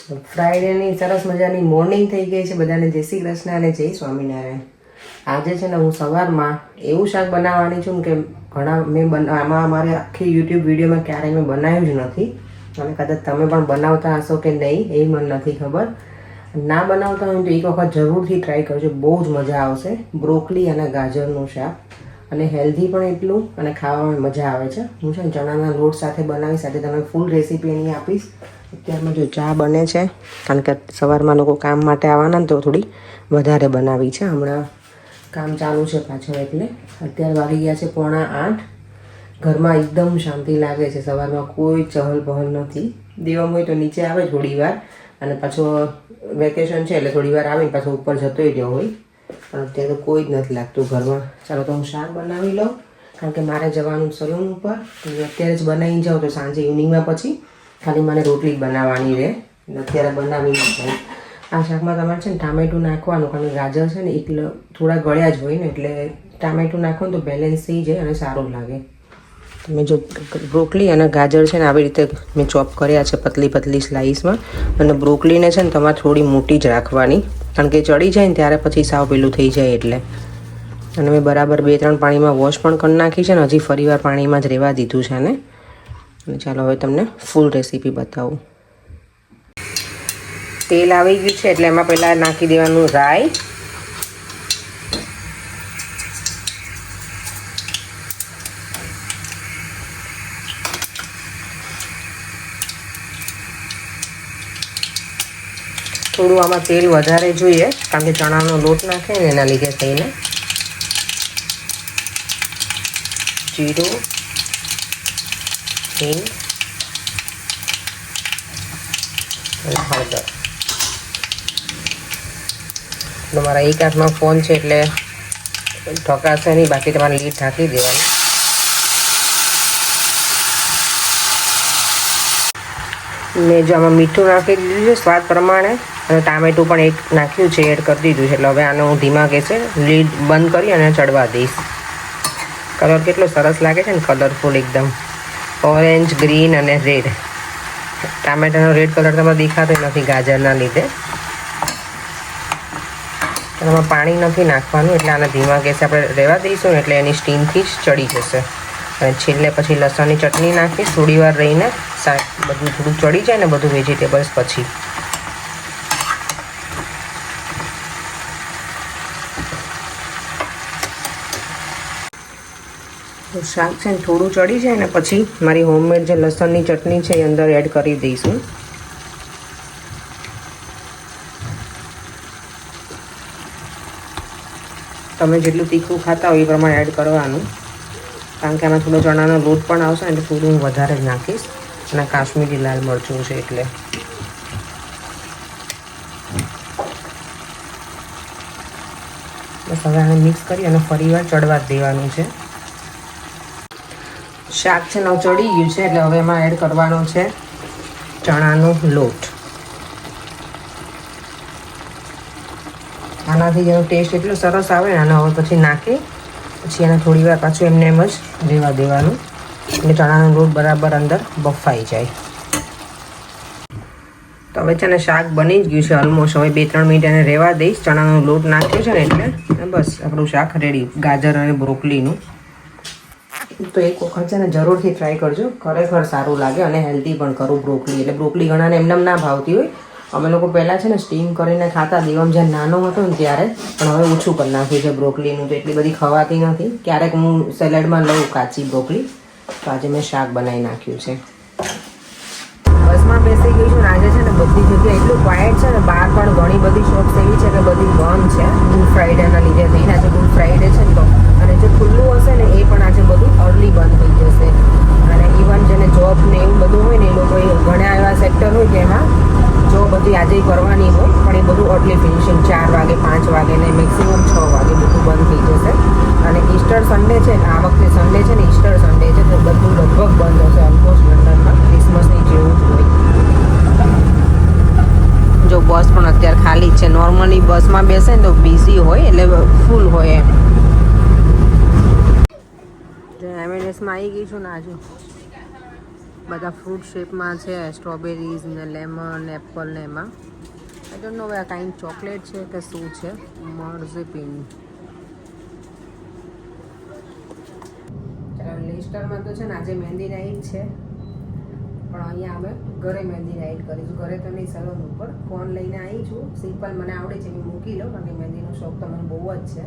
ફ્રાઈડેની સરસ મજાની મોર્નિંગ થઈ ગઈ છે. બધાને જય શ્રી કૃષ્ણ અને જય સ્વામિનારાયણ. આજે છે ને હું સવારમાં એવું શાક બનાવવાની છું કે આમાં અમારે આખી યુટ્યુબ વિડીયોમાં ક્યારેય મેં બનાવ્યું જ નથી. અને કદાચ તમે પણ બનાવતા હશો કે નહીં એ મને નથી ખબર. ના બનાવતા હોય તો એક વખત જરૂરથી ટ્રાય કરજો, બહુ જ મજા આવશે. બ્રોકલી અને ગાજરનું શાક, અને હેલ્ધી પણ એટલું અને ખાવામાં મજા આવે છે. હું છે ને ચણાના લોટ સાથે બનાવીશ. સાથે તમને ફૂલ રેસીપી એની આપીશ. અત્યારમાં જો ચા બને છે, કારણ કે સવારમાં લોકો કામ માટે આવવાના ને તો થોડી વધારે બનાવી છે. હમણાં કામ ચાલુ છે પાછળ, એટલે અત્યારે વાગી ગયા છે 7:45. ઘરમાં એકદમ શાંતિ લાગે છે. સવારમાં કોઈ ચહલ પહલ નથી. દેવમ હોય તો નીચે આવે થોડી વાર, અને પાછો વેકેશન છે એટલે થોડી વાર આવીને પાછો ઉપર જતો રહ્યો હોય. પણ અત્યારે તો કોઈ જ નથી લાગતું ઘરમાં. ચાલો તો હું શાક બનાવી લઉં, કારણ કે મારે જવાનું સલૂન ઉપર. અત્યારે જ બનાવીને જાઉં તો સાંજે ઇવનિંગમાં પછી ખાલી મને રોટલી બનાવવાની રહે. અત્યારે બનાવી નાખું. આ શાકમાં તમારે છે ને ટામેટું નાખવાનું, કારણ કે ગાજર છે ને એટલે થોડા ગળ્યા જ હોય ને, એટલે ટામેટું નાખો ને તો બેલેન્સ થઈ જાય અને સારું લાગે. મેં જો બ્રોકલી અને ગાજર છે ને આવી રીતે મેં ચોપ કર્યા છે પતલી પતલી સ્લાઇસમાં. અને બ્રોકલીને છે ને તમારે થોડી મોટી જ રાખવાની, કારણ કે ચડી જાય ને ત્યારે પછી સાવ પેલું થઈ જાય એટલે. અને મેં બરાબર 2-3 પાણીમાં વોશ પણ કરી નાખી છે ને હજી ફરીવાર પાણીમાં જ રહેવા દીધું છે ને. અને ચાલો હવે તમને ફૂલ રેસીપી બતાવું. તેલ આવી ગયું છે એટલે એમાં પહેલાં નાખી દેવાનું રાઈ, થોડું આમાં તેલ વધારે જોઈએ, કારણ કે ચણાનો લોટ નાખે ને એના લીધે થઈને. જીરું, હિંગ અને હળદર. તમારા એક હાથમાં ફોન છે એટલે ઢોકાશે નહીં, બાકી તમારે લીડ ઢાંકી દેવાની. મેં જો આમાં મીઠું નાખી દીધું છે સ્વાદ પ્રમાણે, અને ટામેટું પણ એક નાખ્યું છે, એડ કરી દીધું છે. એટલે હવે આને હું ધીમા ગેસે લીડ બંધ કરી અને ચડવા દઈશ. કલર કેટલો સરસ લાગે છે ને, કલરફુલ એકદમ ઓરેન્જ, ગ્રીન અને રેડ. ટામેટાનો રેડ કલર તમને દેખાતો નથી ગાજરના લીધે. એમાં પાણી નથી નાખવાનું, એટલે આને ધીમા ગેસે આપણે રહેવા દઈશું ને એટલે એની સ્ટીમથી જ ચડી જશે. અને છેલ્લે પછી લસણની ચટણી નાખીશ. થોડી વાર રહીને શાક બધું થોડું ચડી જાય ને બધું વેજીટેબલ્સ પછી. તો શાક છે ને થોડું ચડી જાય ને પછી મારી હોમમેડ જે લસણની ચટણી છે એ અંદર એડ કરી દઈશું. તમે જેટલું તીખું ખાતા હોય એ પ્રમાણે એડ કરવાનું, કારણ કે આમાં થોડો ચણાનો લોટ પણ આવશે એટલે થોડું હું વધારે જ નાખીશ. અને કાશ્મીરી લાલ મરચું છે એટલે. બસ હવે આને મિક્સ કરી અને ફરીવાર ચડવા જ દેવાનું છે. શાક છે ને ચડી ગયું છે એટલે હવે એમાં એડ કરવાનો છે ચણાનો લોટ. આનાથી જેનો ટેસ્ટ એટલો સરસ આવે ને, આને હવે પછી નાખી પછી એને થોડી વાર પાછું એમને એમ જ રહેવા દેવાનું, એટલે ચણાનો લોટ બરાબર અંદર બફાઈ જાય. તો હવે છે ને શાક બની જ ગયું છે ઓલમોસ્ટ. હવે 2-3 મિનિટ એને રહેવા દઈશ. ચણાનો લોટ નાખ્યો છે ને એટલે બસ આપણું શાક રેડી, ગાજર અને બ્રોકલીનું. તો એક વખત છે ને જરૂરથી ટ્રાય કરજો, ખરેખર સારું લાગે. અને હેલ્ધી પણ કરું બ્રોકલી. એટલે બ્રોકલી ઘણાને એમને ના ભાવતી હોય. અમે લોકો પહેલાં છે ને સ્ટીમ કરીને ખાતા, દેવમ જ્યારે નાનો હતો ને ત્યારે. પણ હવે ઓછું કરી નાખ્યું છે બ્રોકલીનું, તો એટલી બધી ખવાતી નથી. ક્યારેક હું સેલેડમાં લઉં કાચી બ્રોકલી. તો આજે મેં શાક બનાવી નાખ્યું છે. બસમાં બેસી ગઈ છું ને આજે છે ને બધી જગ્યાએ એટલું ક્વાયટ છે ને. બહાર પણ ઘણી બધી શોપ્સ એવી છે કે બધી બંધ છે ગુડ ફ્રાઈડેના લીધે થઈને. આજે ગુડ ફ્રાઈડે છે ને તો, અને જે ખુલ્લું હશે ને એ પણ આજે બધું અર્લી બંધ થઈ જશે. અને ઇવન જેને જોબ ને એવું બધું હોય ને એ લોકો ઘણા એવા સેક્ટર હોય જેમાં જો બધી આજે કરવાની હોય, પણ એ બધું અર્લી ફિનિશિંગ 4 વાગે 5 વાગે ને મેક્સિમમ 6 વાગે બધું બંધ થઈ જશે. અને ઈસ્ટર સન્ડે છે, આ વખતે સન્ડે છે ને ઈસ્ટર સન્ડે છે, તો બધું લગભગ બંધ હશે ઓલમોસ્ટ લંડનમાં. ક્રિસમસની જેવું જ હોય. જો બસ પણ અત્યારે ખાલી જ છે. નોર્મલી બસમાં બેસે ને તો બિઝી હોય, એટલે ફૂલ હોય એમ. એમએનએસમાં આવી ગઈ છું ને આજુ બધા ફ્રૂટ શેપમાં છે, સ્ટ્રોબેરીઝ ને લેમન એપલ ને એમાં. આઈ ડોન્ટ નો આ કાંઈ ચોકલેટ છે કે શું છે. મર્ઝીપિન. ચાલો લેસ્ટરમાં તો છે ને આજે મહેંદી નાઈટ છે, પણ અહીંયા અમે ઘરે મહેંદી નાઈટ કરીશું. ઘરે તો નહીં, સલૂન ઉપર. ફોન લઈને આવી છું. સિમ્પલ મને આવડે છે, મેં મૂકી લઉં, કારણ કે મહેંદીનો શોખ તો મને બહુ જ છે.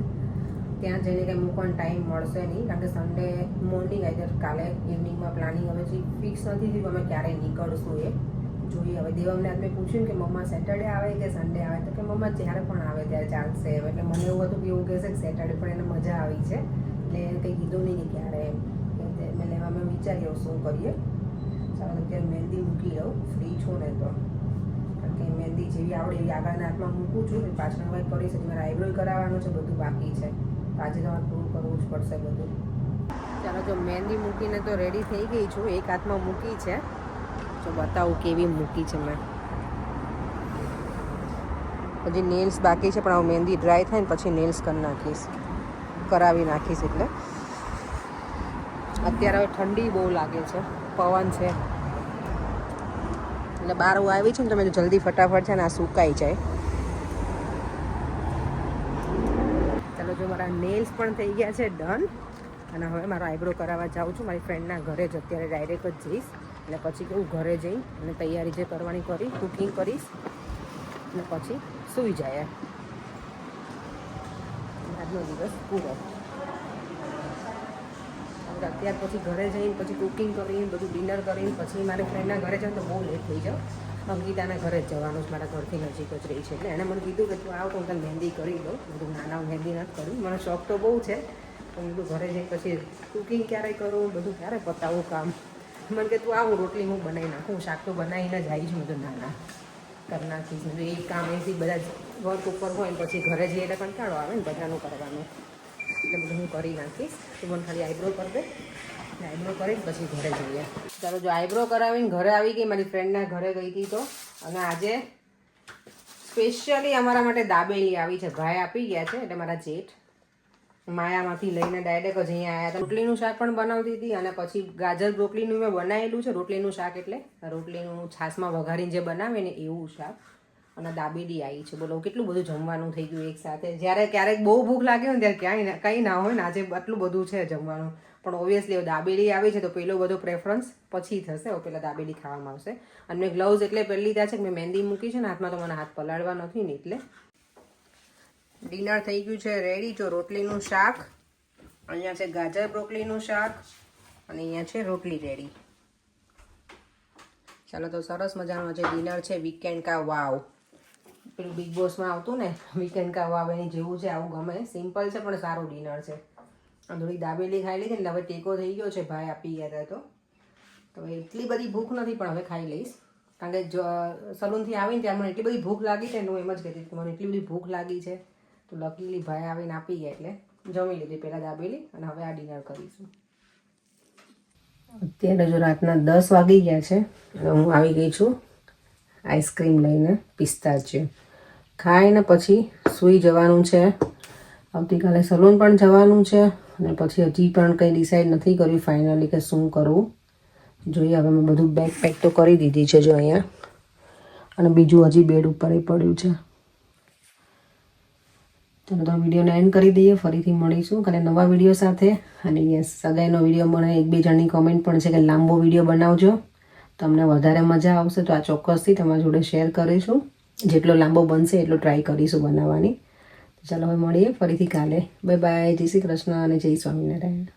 ત્યાં જઈને કંઈ મૂકવાનો ટાઈમ મળશે નહીં, કારણ કે સન્ડે મોર્નિંગ આઈધર કાલે ઇવનિંગમાં પ્લાનિંગ હવે જે ફિક્સ નથી થયું અમે ક્યારે નીકળશું એ જોઈએ. હવે દેવમને આજ મેં પૂછ્યું કે મમ્મા સેટરડે આવે કે સન્ડે આવે, તો કે મમ્મા જ્યારે પણ આવે ત્યારે ચાલશે. એટલે મને એવું હતું કે એવું કહેશે કે સેટરડે પણ એને મજા આવી છે, એટલે એને કંઈ કીધું નહીં કે ક્યારે એમ. મેં લેવા મેં વિચાર્યું શું કરીએ. ચાલો અત્યારે મહેંદી મૂકી લઉં, ફ્રી છું ને તો, કારણ કે મહેંદી જેવી આવડે એવી આગળના હાથમાં મૂકું છું. પાછળ કંઈ કરીશ, મારે આઈબ્રો કરાવવાનું છે, બધું બાકી છે. આજે તમારે પૂરું કરવું જ પડશે બધું. ચાલો જો મહેંદી મૂકીને તો રેડી થઈ ગઈ છું. એક હાથમાં મૂકી છે, જો બતાવું કેવી મૂકી છે મેં. હજી નેલ્સ બાકી છે, પણ હવે મહેંદી ડ્રાય થાય ને પછી નેલ્સ કરાવી નાખીશ. એટલે અત્યારે હવે ઠંડી બહુ લાગે છે, પવન છે, એટલે બહાર હું આવી છું ને તમે જલ્દી ફટાફટ છે ને આ સુકાઈ જાય. ચાલો જો મારા નેલ્સ પણ થઈ ગયા છે ડન, અને હવે મારો આઈબ્રો કરાવવા જાઉં છું. મારી ફ્રેન્ડના ઘરે જ અત્યારે ડાયરેક્ટ જ જઈશ, એટલે પછી કેવું ઘરે જઈ અને તૈયારી જે કરવાની કરી, કુકિંગ કરીશ અને પછી સૂઈ જાય. આજનો દિવસ પૂરો. અત્યાર પછી ઘરે જઈને પછી કુકિંગ કરીને બધું ડિનર કરીને પછી મારી ફ્રેન્ડના ઘરે જાઉં તો બહુ લેટ થઈ જાઉં. અંકિતાના ઘરે જ જવાનું છે, મારા ઘરથી નજીક જ રહી છે. એટલે એણે મને કીધું કે તું આવ તો હું તને મહેંદી કરી દઉં. બધું નાના મહેંદી નથી કરી, મને શોખ તો બહુ છે, પણ બધું ઘરે જઈને પછી કુકિંગ ક્યારે કરું, બધું ક્યારે પતાવું કામ. મને કે તું આવું રોટલી હું બનાવી નાખું, શાક તો બનાવીને જ આવી છું. બધું નાના કરી નાખીશ. એ કામ એથી બધા વર્ક ઉપર હોય ને પછી ઘરે જઈએ એટલે કંટાળો આવે ને બધાનું કરવાનું, એટલે બધું હું કરી નાખીશ. તું મને ખાલી આઈબ્રો કરી દે, આઈબ્રો કરીને પછી ઘરે જઈએ. ચાલો જો આઈબ્રો કરાવીને ઘરે આવી ગઈ, મારી ફ્રેન્ડના ઘરે ગઈ હતી તો. અને આજે સ્પેશિયલી અમારા માટે દાબેલી આવી છે, ભાઈ આપી ગયા છે. એટલે મારા જેઠ માયામાંથી લઈને ડાયરેક્ટ જ અહીંયા આવ્યા હતા. રોટલીનું શાક પણ બનાવતી હતી, અને પછી ગાજર બ્રોકલીનું મેં બનાવેલું છે. રોટલીનું શાક એટલે રોટલીનું છાશમાં વઘારીને જે બનાવે ને એવું શાક, અને દાબેલી આવી છે. બોલો કેટલું બધું જમવાનું થઈ ગયું એક સાથે. જ્યારે ક્યારેક બહુ ભૂખ લાગે ને ત્યારે કંઈ ના હોય ને, આજે આટલું બધું છે જમવાનું. પણ ઓબ્વિયસલી દાબેલી આવી છે તો પેલો બધો પ્રેફરન્સ પછી થશે. હવે પહેલાં દાબેલી ખાવામાં આવશે. અને મેં ગ્લવ્સ એટલે પહેરી લીધા છે કે મેં મહેંદી મૂકી છે ને હાથમાં, તો મને હાથ પલાળવા નથી ને એટલે. ડિનર થઈ ગયું છે રેડી. જો રોટલીનું શાક, અહીંયા છે ગાજર બ્રોકલીનું શાક, અને અહીંયા છે રોટલી રેડી. ચાલો તો સરસ મજાનું આજે ડિનર છે. વીકેન્ડ કા વાવ, પેલું બિગ બોસમાં આવતું ને વીકેન્ડ કા વાવ, એની જેવું છે. આવું ગમે, સિમ્પલ છે પણ સારું ડિનર છે. થોડી દાબેલી ખાઈ લીધી ને હવે ટેકો થઈ ગયો છે, ભાઈ આપી ગયા હતા તો એટલી બધી ભૂખ નથી, પણ હવે ખાઈ લઈશ. કારણ કે સલૂનથી આવીને ત્યારે મને એટલી બધી ભૂખ લાગી છે ને, હું એમ જ કહેતી કે મને એટલી બધી ભૂખ લાગી છે, તો લકીલી ભાઈ આવીને આપી ગયા એટલે જમી લીધી પહેલાં દાબેલી, અને હવે આ ડિનર કરીશું. અત્યારે જો રાતના 10 વાગી ગયા છે અને હું આવી ગઈ છું આઈસ્ક્રીમ લઈને, પિસ્તાચિયો ખાઈને પછી સૂઈ જવાનું છે. આવતીકાલે સલૂન પણ જવાનું છે, અને પછી હજી પણ કંઈ ડિસાઈડ નથી કર્યું ફાઇનલી કે શું કરવું. જોઈએ હવે મેં બધું બેગ પેક તો કરી દીધી છે જો અહીંયા, અને બીજું હજી બેડ ઉપર પડ્યું છે. ચાલો તો વિડીયોને એન્ડ કરી દઈએ. ફરીથી મળીશું કાલે નવા વિડીયો સાથે. અને યસ, સગાઈનો વિડીયો મને 1-2 જણની કોમેન્ટ પણ છે કે લાંબો વિડીયો બનાવજો, તમને વધારે મજા આવશે. તો આ ચોક્કસથી તમારી જોડે શેર કરીશું. જેટલો લાંબો બનશે એટલો ટ્રાય કરીશું બનાવવાની. ચાલો હવે મળીએ ફરીથી કાલે. Bye bye. જય શ્રી કૃષ્ણ અને જય સ્વામિનારાયણ.